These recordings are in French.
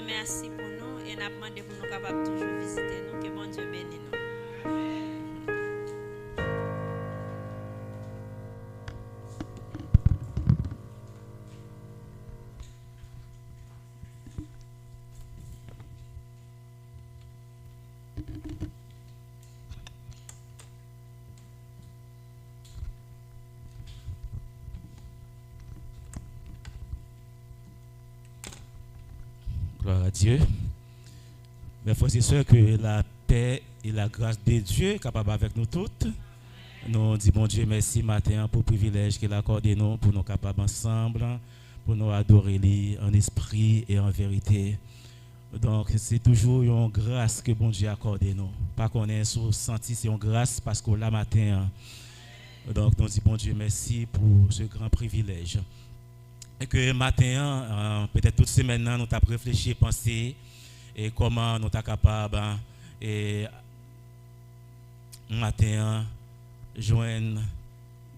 merci pour nous et nous demandé pour nous capables toujours visiter nous. Que bon Dieu bénisse nous. Gloire à Dieu. Mes frères et sœurs, que la paix et la grâce de Dieu est capable avec nous toutes. Nous disons, bon Dieu, merci matin pour le privilège qu'il a accordé nous, pour nous capables ensemble, pour nous adorer lui en esprit et en vérité. Donc, c'est toujours une grâce que bon Dieu a accordé nous. Pas qu'on ait senti, c'est une grâce parce qu'on l'a matin. Donc, nous disons, bon Dieu, merci pour ce grand privilège. Et que matin, peut-être toute semaine, nous avons réfléchi et pensé et comment nous sommes capables et matin joindre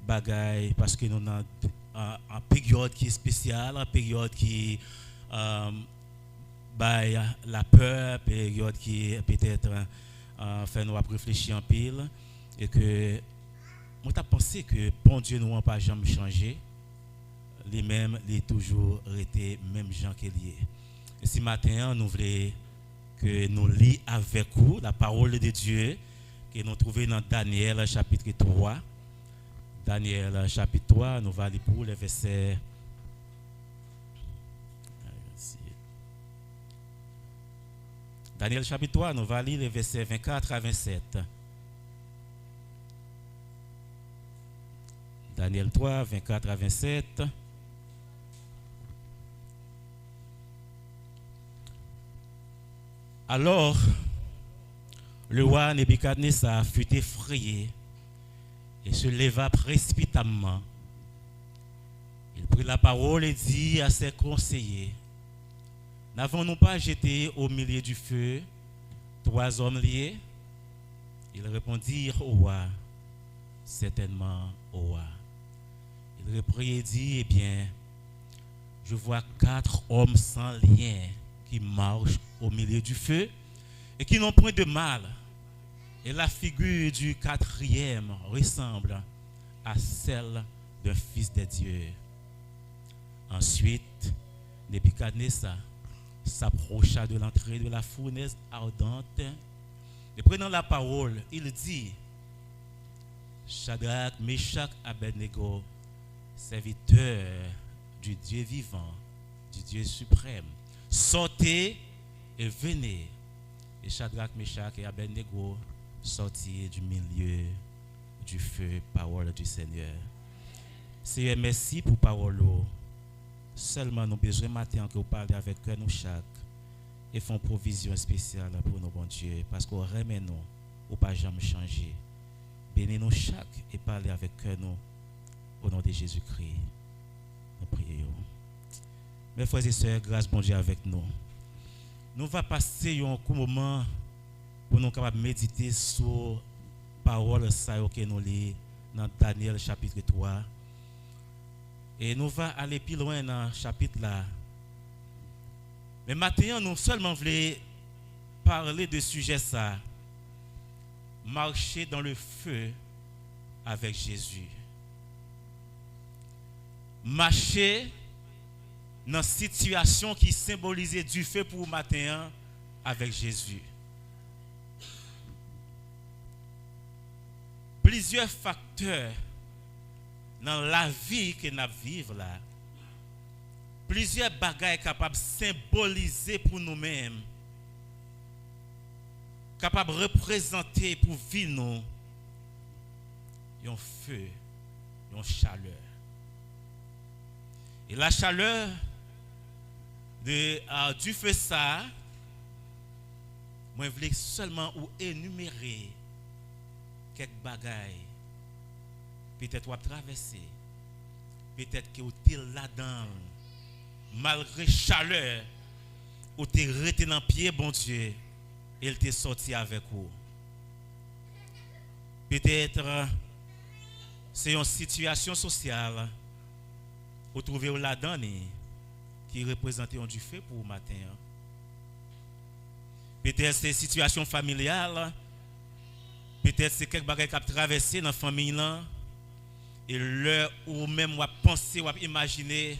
bagaille parce que nous avons une période qui est spéciale, une période qui la peur, période qui peut-être fait nous réfléchir en pile et que nous avons pensé que bon Dieu nous n'a pas jamais changé. Lui-même, il est toujours été même gens qu'il est. Et ce matin, nous voulons que nous lisions avec vous la parole de Dieu que nous trouvons dans Daniel chapitre 3. Daniel chapitre 3, nous allons lire pour les versets. Daniel chapitre 3, nous allons lire les versets 24 à 27. Daniel 3, 24 à 27. Alors, le roi Nebuchadnezzar fut effrayé et se leva précipitamment. Il prit la parole et dit à ses conseillers, n'avons-nous pas jeté au milieu du feu 3 hommes liés? Ils répondirent au roi, certainement au roi. Il reprit et dit, eh bien, je vois 4 hommes sans lien qui marchent au milieu du feu et qui n'ont point de mal. Et la figure du 4e ressemble à celle d'un fils de Dieu. Ensuite, Nebuchadnezzar s'approcha de l'entrée de la fournaise ardente et prenant la parole, il dit, Shadrach, Meshach, Abednego, serviteurs du Dieu vivant, du Dieu suprême, sortez et venez. Et Shadrach, Meshach et Abednego sortirent du milieu du feu, parole du Seigneur. Seigneur, merci pour parole. Seulement nous besoin matin que vous parlez avec cœur nous chaque et font provision spéciale pour nos bon Dieu parce qu'on remet nous ou pas jamais changer. Bénis nous chaque et parlez avec cœur nous au nom de Jésus-Christ. Nous prions. Mes frères et sœurs, grâce bon Dieu avec nous. Nous allons passer un court moment pour nous capables méditer sur la parole que nous lisons dans Daniel chapitre 3. Et nous allons aller plus loin dans le chapitre là. Mais maintenant, nous seulement voulons parler de sujet ça. Marcher dans le feu avec Jésus. Marcher dans une situation qui symbolisait du feu pour le matin avec Jésus. Plusieurs facteurs dans la vie que nous vivons là. Plusieurs bagages capables de symboliser pour nous-mêmes. Capables de représenter pour vivre nous un feu, une chaleur. Et la chaleur du feu ça, moi je voulais seulement énumérer quelques bagailles. Peut-être vous traverser, peut-être que vous êtes là-dedans, malgré la chaleur, vous êtes resté dans le pied, bon Dieu, et il t'est sorti avec vous. Peut-être c'est une situation sociale, vous trouvez là-dedans qui représente du feu pour le matin. Peut-être c'est situation familiale. Peut-être c'est quelque chose qui a traversé dans la famille là. Et l'heure où même on penser, on imaginer,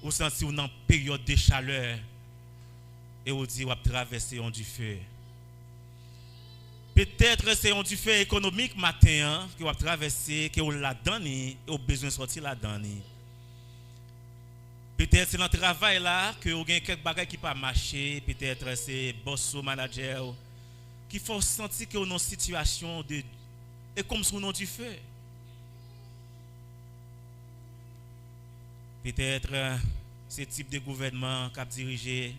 ou sentir une période de chaleur. Et on dit on traverser du feu. Peut-être c'est un du feu économique matin qui va traverser, qui on l'a donné, et on besoin de sortir la donné. Peut-être c'est dans le travail là que vous avez quelques bagages qui pas marcher, peut-être c'est boss ou manager qui faut sentir que vous dans une situation de et comme si on du feu. Peut-être ce type de gouvernement qui a dirigé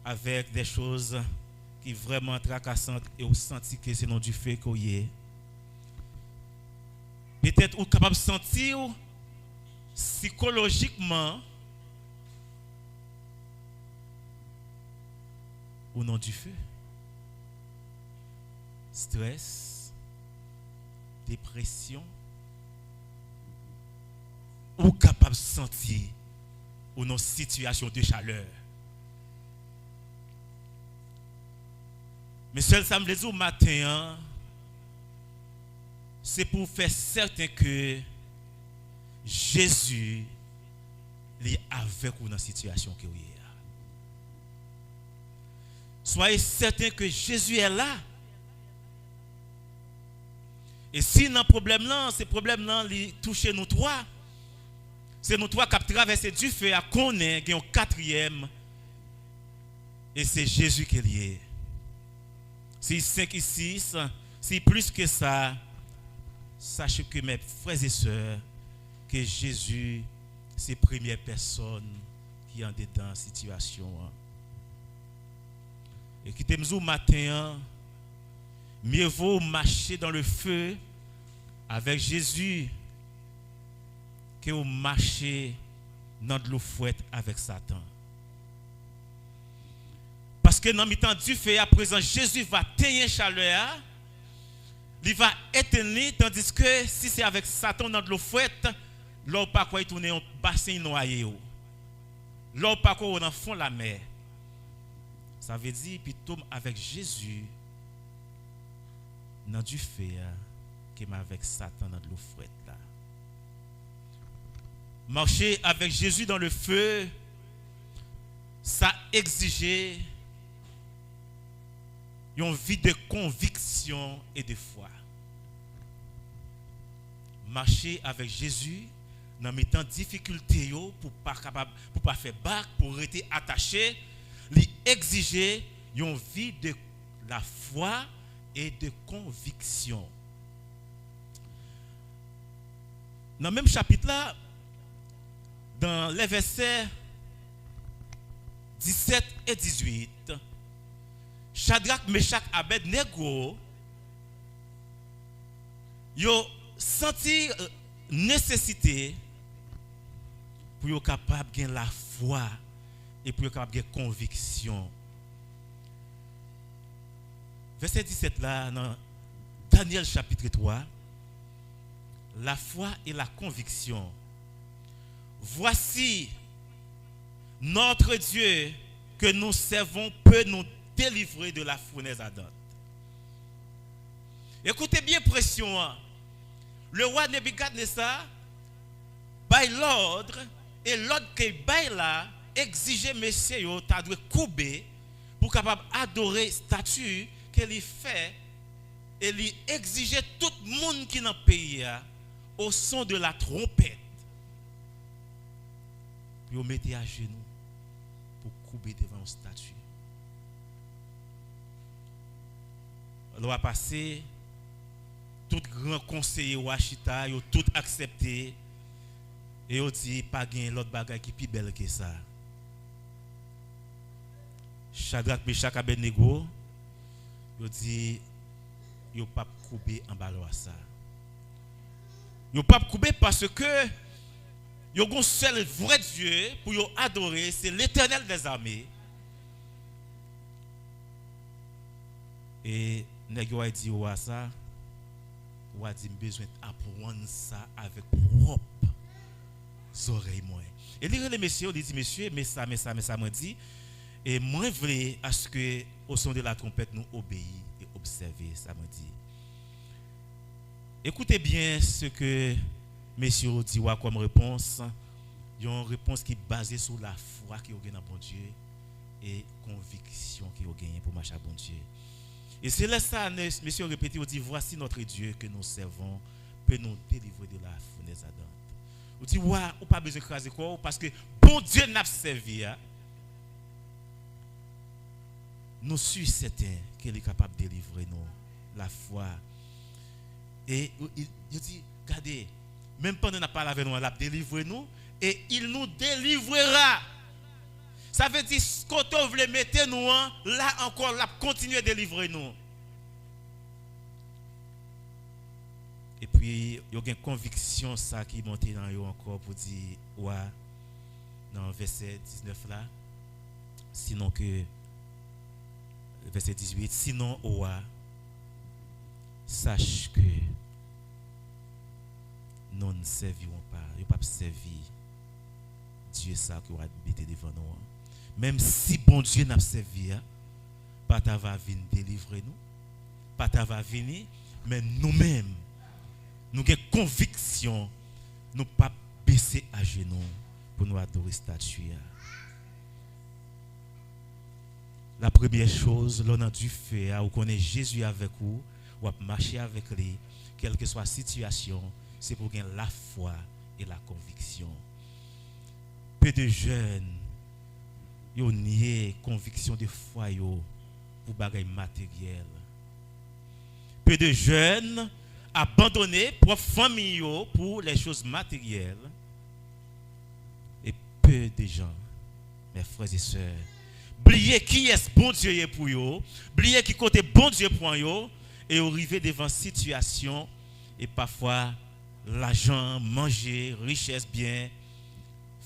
avec des choses qui sont vraiment tracassantes et vous sentez que c'est non du feu qu'on y est. Peut-être vous êtes capable de sentir psychologiquement au nom du feu. Stress, dépression, ou capable de sentir ou dans situation de chaleur. Mais seul ça me dit au matin, c'est pour faire certain que Jésus est avec vous dans la situation que vous êtes. Soyez certain que Jésus est là. Et si dans problème là, ce problème là touche nous trois, c'est nous trois qui avons traversé du feu à connaître un quatrième. Et c'est Jésus qui est lié. Si 5 et 6, si plus que ça, sachez que mes frères et sœurs, que Jésus, c'est la première personne qui est en dedans la situation. Et qui t'aime au matin, mieux vaut marcher dans le feu avec Jésus que marcher dans de l'eau fouette avec Satan. Parce que dans le temps du feu, à présent, Jésus va tenir chaleur, il va éteindre, tandis que si c'est avec Satan dans de l'eau fouette, là, pas quoi il tourne un bassin noyé. Là, pas quoi dans le fond de la mer. Ça veut dire, puis tombe avec Jésus dans du feu, qui est avec Satan dans de l'eau fouette là. Marcher avec Jésus dans le feu, ça exigeait une vie de conviction et de foi. Marcher avec Jésus dans mes temps de difficulté pour pas faire bac, pour rester attaché, lui exiger une vie de la foi et de conviction. Dans le même chapitre là, dans les versets 17 et 18, Shadrach, Meshach, Abednego, ils ont senti nécessité pour être capable de gagner la foi et pour être capable de gagner conviction. Verset 17 là, dans Daniel chapitre 3, la foi et la conviction. Voici notre Dieu que nous servons peut nous délivrer de la fournaise ardente. Écoutez bien pression. Le roi Nebuchadnezzar baille l'ordre et l'ordre qu'il baille là exigeait messieurs t'as dû couper pour capable adorer statue qu'il fait et lui exigeait tout le monde qui dans le pays au son de la trompette. Puis on mettait à genoux pour couper devant une statue. On va passer, tout grand conseiller Washita, ils ont tout accepté. Et ils ont dit, pas gagner l'autre bagaille qui est plus belle que ça. Shadrach, Meshach, Abednego, ils ont dit, ils n'ont pas coupé en bas de ça. Ils n'ont pas coupé parce que ils ont un seul vrai Dieu pour adorer, c'est l'Éternel des armées. Et nèg yo a dit ou ça, ou a dit besoin d'apprendre ça avec propre oreilles moi. Et les messieurs, il dit monsieur, mais ça me dit Et moi, je veux à ce que, au son de la trompette, nous obéissons et observer, ça me dit. Écoutez bien ce que messieurs dit comme réponse. Il y a une réponse qui est basée sur la foi qui est dans bon Dieu et conviction qui est gagnée pour marcher à bon Dieu. Et c'est là ça, messieurs répété, on dit voici notre Dieu que nous servons, peut nous délivrer de la fournaise ardente. On dit ouais, on pas besoin de craser quoi parce que bon Dieu n'a pas servi. Nous sommes certains qu'il est capable de délivrer nous la foi. Et il dit, regardez, même pendant qu'on n'a pas avec nous, il a délivré nous et il nous délivrera. Ça veut dire quand on veut mettre nous, là encore, il a continué à délivrer nous. Et puis, il y a une conviction ça qui monte dans eux encore pour dire, ouais, dans verset 19 là, sinon que, verset 18, sinon, ouais, sache que nous ne servirons pas, nous ne pas servir Dieu ça qui va mettre devant nous. Même si bon Dieu n'a pas servi, pas ta va venir délivrer nous, pas ta va venir, mais nous-mêmes, nous avons conviction, nous ne pas baisser à genoux pour nous adorer statue. La première chose, l'on a dû faire, ou connaît Jésus avec vous, ou marcher avec lui, quelle que soit la situation, c'est pour gagner la foi et la conviction. Peu de jeunes, ils ont nié conviction de foi pour bagaille matériel. Peu de jeunes abandonnés pour famille pour les choses matérielles. Et peu de gens, mes frères et sœurs, oubliez qui est bon Dieu pour eux, oubliez qui côté bon Dieu pour eux, et arriver devant situation et parfois l'argent, manger, richesse, bien,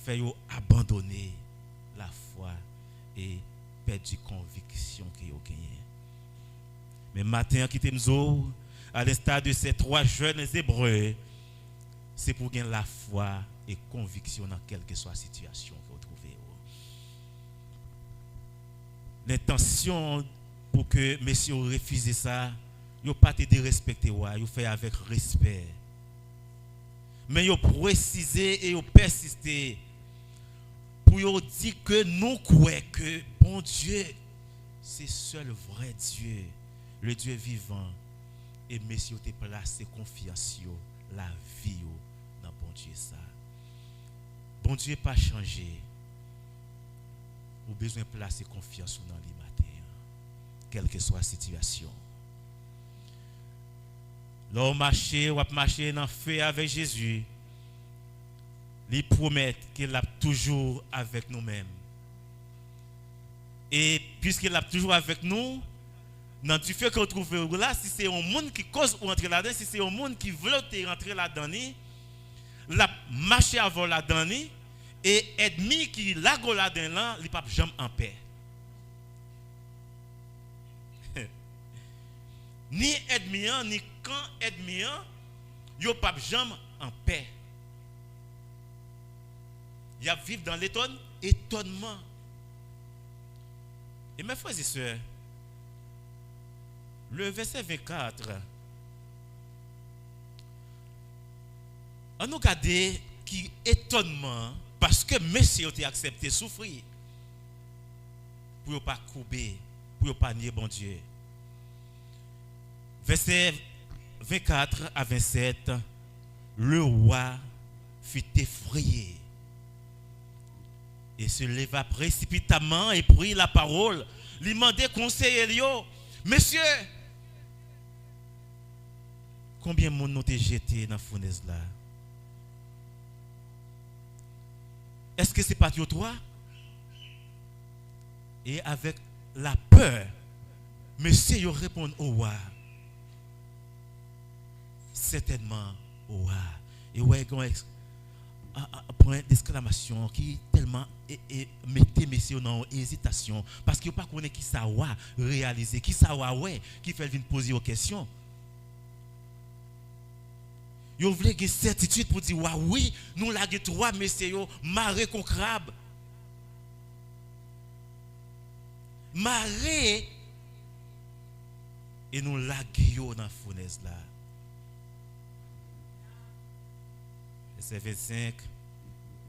fait abandonner la foi et perdre conviction qu'ils ont gagné. Mais matin, qui t'aime à l'instar de ces trois jeunes Hébreux, c'est pour gagner la foi et conviction dans quelle que soit la situation que vous trouvez. L'intention pour que messieurs refusent ça, ils n'ont pas été respectés, ils ont fait avec respect. Mais ils ont précisé et ils ont persisté pour dire que nous croyons que bon Dieu, c'est seul vrai Dieu, le Dieu vivant. Et messieurs, te placé confiance, la vie dans bon Dieu ça. Bon Dieu pas changé. Vous avez besoin de placer confiance dans lui matin, quelle que soit la situation. L'homme marché, ou marché dans le feu avec Jésus, il promet qu'il est toujours avec nous-mêmes. Et puisqu'il est toujours avec nous, dans du fait qu'on trouve là, si c'est un monde qui cause ou entrer là-dedans, si c'est un monde qui veut rentrer là-dedans, la marcher avant là-dedans, et ennemi qui la go là-dedans, il ne peut jamais en paix. Ni ennemi, ni quand ennemi, il ne peut jamais en paix. Il y a vivre dans l'étonnement. Et mes frères et sœurs, le verset 24, on nous regarde qui étonnement parce que Messie a accepté souffrir pour ne pas couper, pour ne pas nier bon Dieu. Verset 24 à 27, le roi fut effrayé et se leva précipitamment et prit la parole, lui demandait conseil, monsieur, combien de monde nous t'es jeté dans la fournaise là? Est-ce que c'est pas toi? Et avec la peur, monsieur il répond au roi. Certainement au roi. Et ouais, un point d'exclamation qui tellement mettait messieurs dans hésitation parce qu'il n'y a pas connaît qui ça va réaliser, qui ça va ouais, qui fait venir poser aux questions. Yo voulez une certitude pour dire oui, nous l'avons trois messieurs marré comme crabe. marrer et nous laguer dans la fournaise là. Verset 25,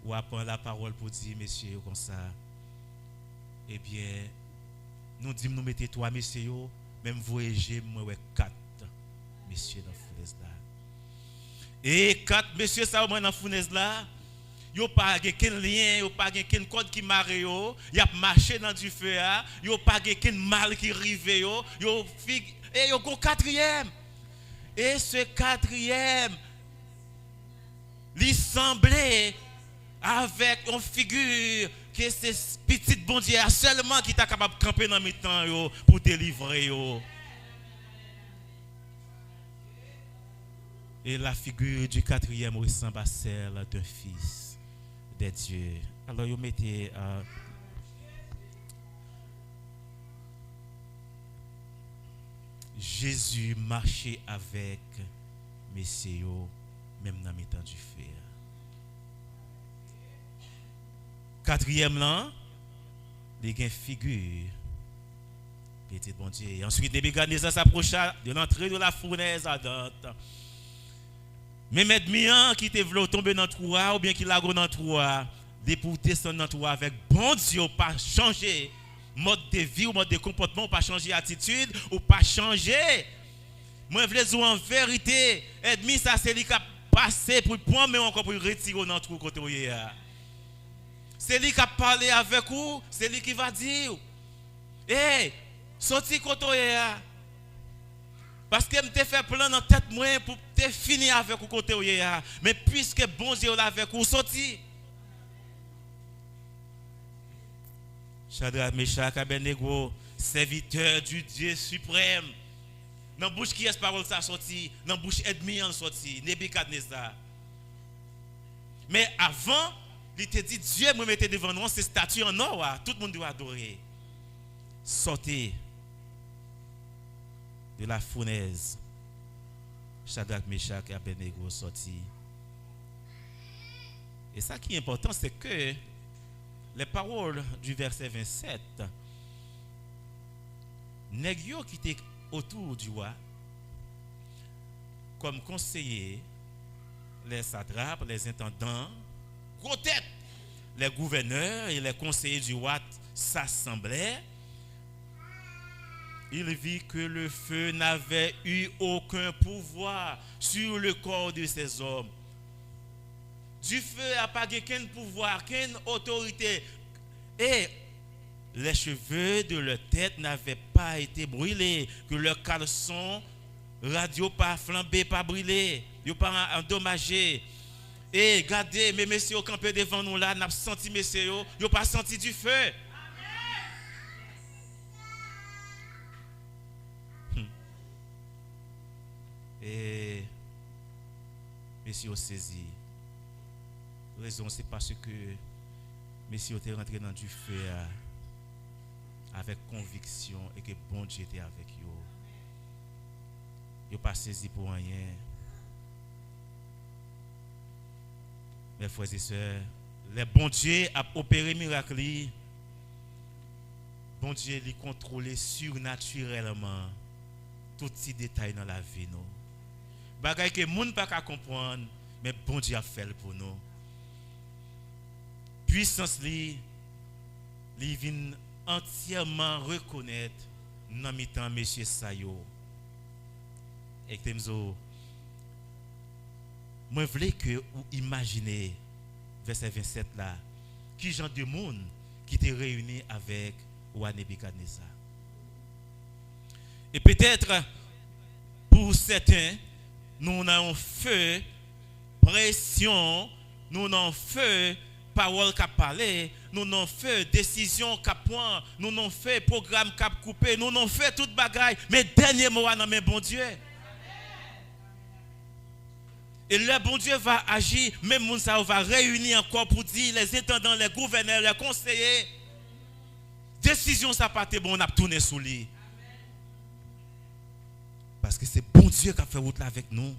ou apprend la parole pour dire, messieurs, comme ça, eh bien, nous disons, nous mettons 3 messieurs, même voyager, moi, 4 messieurs dans la fournaise là. Et 4 messieurs, ça, dans la fournaise là, il n'y a pas de lien, il n'y a pas de code qui marre, il y a marché dans du feu, il n'y a pas de mal qui arrive, et il y a un 4e. Et ce 4e, il semblait avec une figure que c'est petit bon Dieu seulement qui est capable de camper dans le temps pour délivrer. Et la figure du 4e ressemble à celle d'un fils de Dieu. Alors, vous mettez Jésus marchait avec messieurs, même dans le temps du feu. 4e là, il y a une figure. Petit bon Dieu. Ensuite, Nebuchadnezzar s'approcha de l'entrée de la fournaise ardente. Même ennemi qui te voulu tomber dans le trou ou bien qui l'a dans le trou, déporter son dans le trou avec bon Dieu, pas changer mode de vie ou mode de comportement, pas changer attitude ou pas changer. Moi je veux dire en vérité, ennemi ça c'est lui qui a passé pour prendre mais encore pour retirer dans le trou côté où il est. C'est lui qui a parlé avec vous, c'est lui qui va dire hey, sorti côté où il est. Parce que je te fait plan dans tête moi pour te finir avec vous côté où il est. Mais puisque bon Dieu là avec vous sorti. Shadrach, Meshach, Abednego, serviteur du Dieu suprême. Dans la bouche qui est parole ça sorti, dans la bouche ennemi en sorti, Nebuchadnezzar. Mais avant, il te dit Dieu me mettait devant nous ces statues en or, tout le monde doit adorer. Sortez de la fournaise. Shadrach, Meshach et Abednego sorti. Et ça qui est important, c'est que les paroles du verset 27, nèg yo qui étaient autour du roi, comme conseillers, les satrapes, les intendants, gros tête, les gouverneurs et les conseillers du roi s'assemblaient. Il vit que le feu n'avait eu aucun pouvoir sur le corps de ces hommes. Du feu n'a pas aucun pouvoir, aucune autorité. Et les cheveux de leur tête n'avaient pas été brûlés, que leur caleçon radio pas flambé, pas brûlé, pas endommagé. Et regardez, mes messieurs campés devant nous là, n'a pas senti messieurs, ils pas senti du feu. Et messieurs ont saisi. La raison c'est parce que messieurs étaient rentrés dans du feu avec conviction et que bon Dieu était avec eux. Ils n'ont pas saisi pour rien. Mes frères et sœurs, le bon Dieu a opéré miracle. Bon Dieu lui contrôle surnaturellement tous ces détails dans la vie. Bagay que moun pas qu'à comprendre, mais bon Dieu a fait pour nous. Puissance li vient entièrement reconnaître dans mi-temps monsieur Sayo. Et temzo moi voulais que vous imaginez verset 27 là qui genre de monde qui était réuni avec roi Nebuchadnezzar. Et peut-être pour certains nous avons feu pression, nous avons feu parole qu'a parlé, nous avons fait décision qu'a point, nous avons fait programme qu'a coupé, nous avons fait toute bagaille, mais dernier mot dans mes bon Dieu. Et le bon Dieu va agir, même Mounsa va réunir encore pour dire les intendants, les gouverneurs, les conseillers. Décision ça pas été bon, on a tourné sous lui. Parce que c'est bon Dieu qui a fait route là avec nous.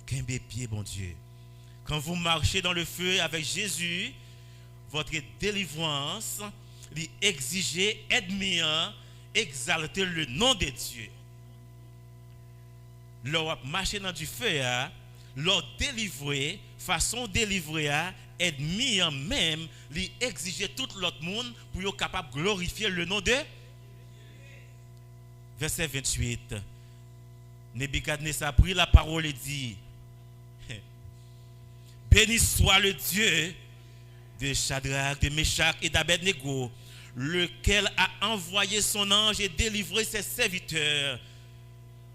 Qu'un pied, bon Dieu. Quand vous marchez dans le feu avec Jésus, votre délivrance, il exigeait admirant exalter le nom de Dieu. Leur marcher dans du feu, leur délivrer, façon délivrer, admirant même, il exigeait tout l'autre monde pour être capable de glorifier le nom de. Verset 28. Nebuchadnezzar a pris la parole et dit: béni soit le Dieu de Shadrach, de Meshach et d'Abednego, lequel a envoyé son ange et délivré ses serviteurs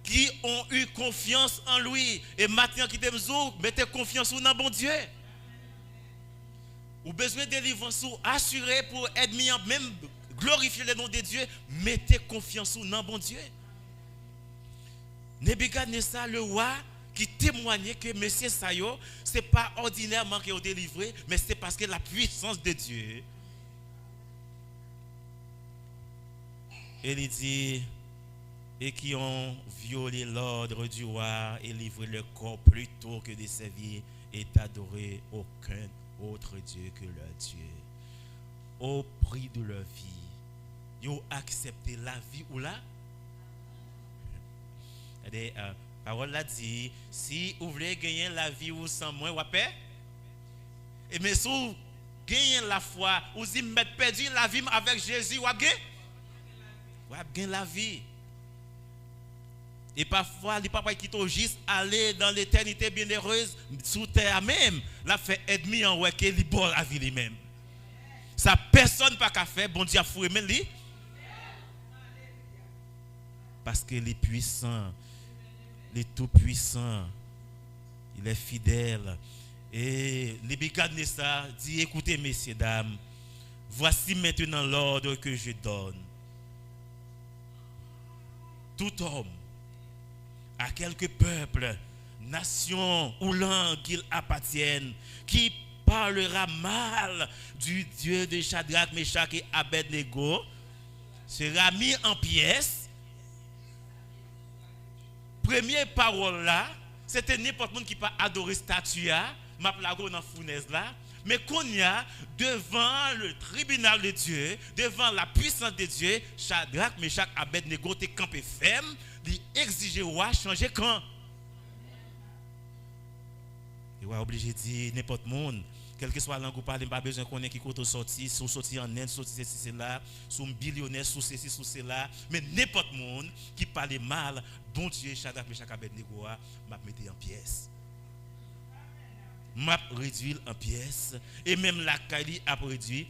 qui ont eu confiance en lui. Et maintenant qui t'aime, mettez confiance dans bon Dieu. Ou besoin de délivrance assuré pour être mis en même glorifier le nom de Dieu, mettez confiance dans bon Dieu. Nebuchadnezzar le roi qui témoignait que monsieur Sayo, ce n'est pas ordinairement qu'il a délivré, mais c'est parce que la puissance de Dieu. Et il dit, et qui ont violé l'ordre du roi et livré le corps plutôt que de servir et d'adorer aucun autre Dieu que leur Dieu. Au prix de leur vie, ils ont accepté la vie ou là. Parole l'a dit, si vous voulez gagner la vie ou sans moi, vous paix. Et mais si vous gagnez la foi, vous dites, mettre perdu la vie avec Jésus, vous gagnez la vie. Et parfois, les papas qui t'ont juste aller dans l'éternité bienheureuse, sous terre même, la fait ennemi en ouais, qui libère la vie lui-même. Ça, personne pas qu'à faire, bon Dieu a foué même lui. Parce que les puissants, les tout-puissants, il est fidèle. Et Nebuchadnezzar dit, écoutez messieurs, dames, voici maintenant l'ordre que je donne. Tout homme, à quelque peuple, nation ou langue qu'il appartienne, qui parlera mal du Dieu de Shadrach, Meshach et Abednego, sera mis en pièces. Première parole là, c'était n'importe qui qui pas adorer statue, m'a plago dans fournaise là, mais qu'on y a devant le tribunal de Dieu, devant la puissance de Dieu, Shadrach, Meshach, Abednego te campé ferme, lui exiger roi changer quand. Et ouais obligé de dire n'importe monde, quel que soit la langue ou parler, pas besoin qu'on ait qui côté sorti, sous sorti en Inde, sorti ceci cela, sous billionnaire, sous ceci sous cela, mais n'importe monde qui parle mal, bon Dieu, Shadrach, Meshach, Abednego, m'a mettre en pièces. M'a réduit en pièces et même la Kali a réduit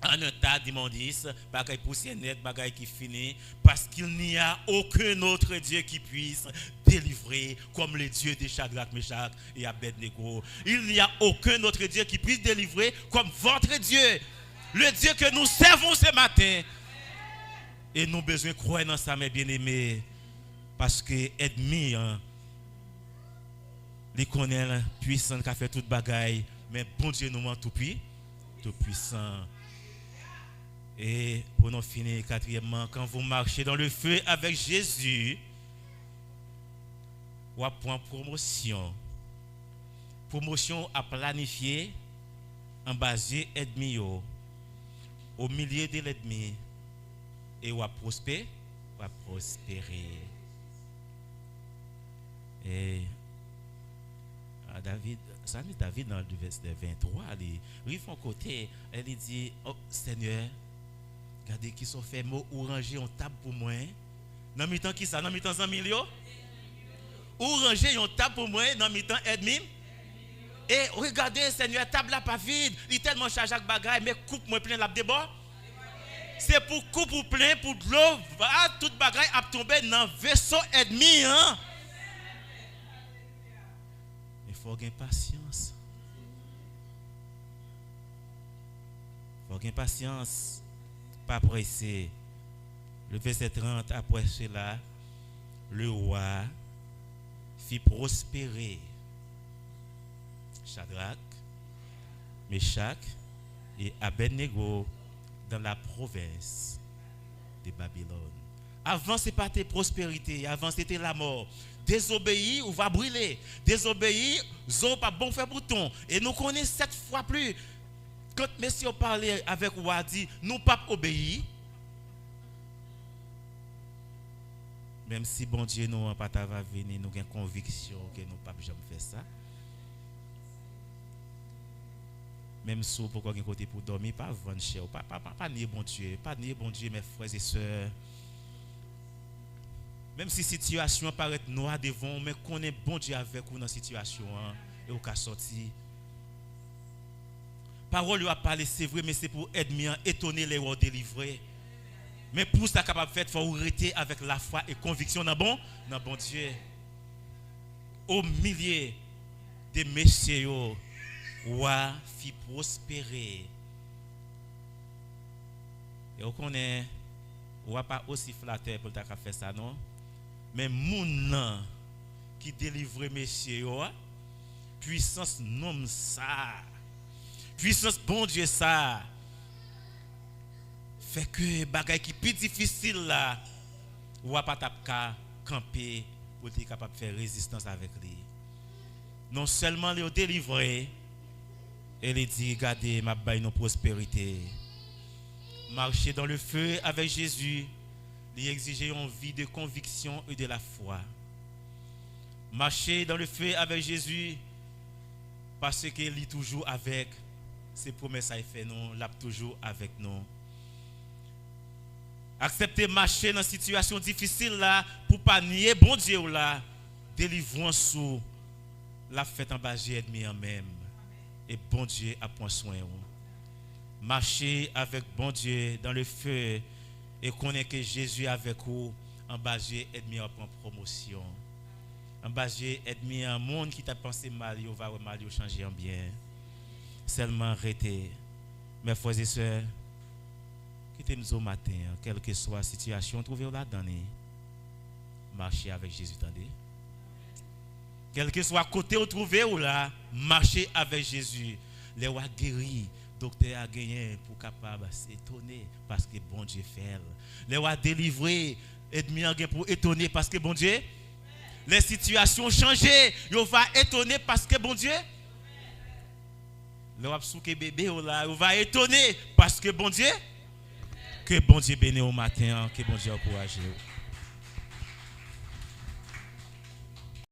en un tas d'immondices, bagaille poussière net, bagaille qui finit, parce qu'il n'y a aucun autre Dieu qui puisse délivrer comme le Dieu de Shadrach, Meshach et Abednego. Il n'y a aucun autre Dieu qui puisse délivrer comme votre Dieu, le Dieu que nous servons ce matin. Et nous avons besoin de croire dans ça, mes bien-aimés, parce que ennemi, il connaît la puissance qui a fait toute bagaille, mais bon Dieu nous tout puissant. Et pour nous finir, quatrièmement, quand vous marchez dans le feu avec Jésus, vous avez promotion. Promotion à planifier en basé ennemi au milieu de l'ennemi et vous prospérer. Et David, ça dit David dans le verset 23, il fait un côté, elle dit, oh Seigneur, regardez qui sont fait mots ou ranger une table pour moi. Dans le temps qui ça, dans le temps 100 millions. Ou ranger une table pour moi dans le temps ennemi. Et regardez Seigneur, table là pas vide, il est tellement chargé avec bagaille, mais coupe moi plein la débord. C'est pour coupe ou plein pour de l'eau, toute bagaille a tombé dans le vaisseau ennemi. Il faut avoir patience. Il faut avoir patience. Pas pressé. Le verset 30, après cela, le roi fit prospérer Shadrach, Meshach et Abednego dans la province de Babylone. Avant, ce n'était pas la prospérité, avant, c'était la mort. Désobéir, on va brûler. Désobéir, on pas bon faire bouton. Et nous connaissons 7 fois plus. quand monsieur parlait avec roi dit nous pas obéir. Même si bon Dieu nous pas va venir, nous avons conviction que nous pas jamais faire ça. Même si pourquoi un côté pour dormir, pas vendre cher, pas nier bon Dieu, pas nier bon Dieu mes frères et sœurs. Même si la situation paraît noire devant, mais qu'on est bon Dieu avec vous dans la situation et au cas sorti. Parole a parlé, c'est vrai, mais c'est pour aider, étonner les ou délivrer. Mais pour ça capable de faire, il faut arrêter avec la foi et conviction dans bon Dieu. Au milieu des messieurs, roi fit prospérer. Et on connaît, roi pas aussi flatteur pour ta faire ça non. Mais moun qui délivre messieurs, puissance nom ça. Puissance bon Dieu ça. Fait que bagay qui plus difficile là, ou pas tapka camper pour être capable de faire résistance avec lui. Non seulement les délivrer, et les dit regardez m'a bail nos prospérité. Marcher dans le feu avec Jésus, lui exiger une vie de conviction et de la foi. Marcher dans le feu avec Jésus parce qu'il est toujours avec ses promesses à faire nous, l'a toujours avec nous. Accepter marcher dans une situation difficile là pour pas nier bon Dieu là, délivrons sous la fête en bas ennemi en même et bon Dieu a prend soin. Marcher avec bon Dieu dans le feu et connaître que Jésus est avec vous en bas ennemi à prendre promotion. En bas ennemi un monde qui t'a pensé mal, il va mal changer en bien. Seulement arrêtez. Mes frères et sœurs, quittez-nous au matin, quelle que soit la situation, trouvez-vous là-dedans. Marchez avec Jésus, attendez. Quel que soit côté où trouvez-vous là, marchez avec Jésus. Les rois guéris, docteur a gagné pour capable s'étonner parce que bon Dieu fait. Les rois délivrés, ennemi a gagné pour étonner parce que bon Dieu. Les situations changées, il va étonner parce que bon Dieu. Le roi souke bébé là, il va étonner parce que bon Dieu. Que bon Dieu bénisse au matin, que bon Dieu encourage.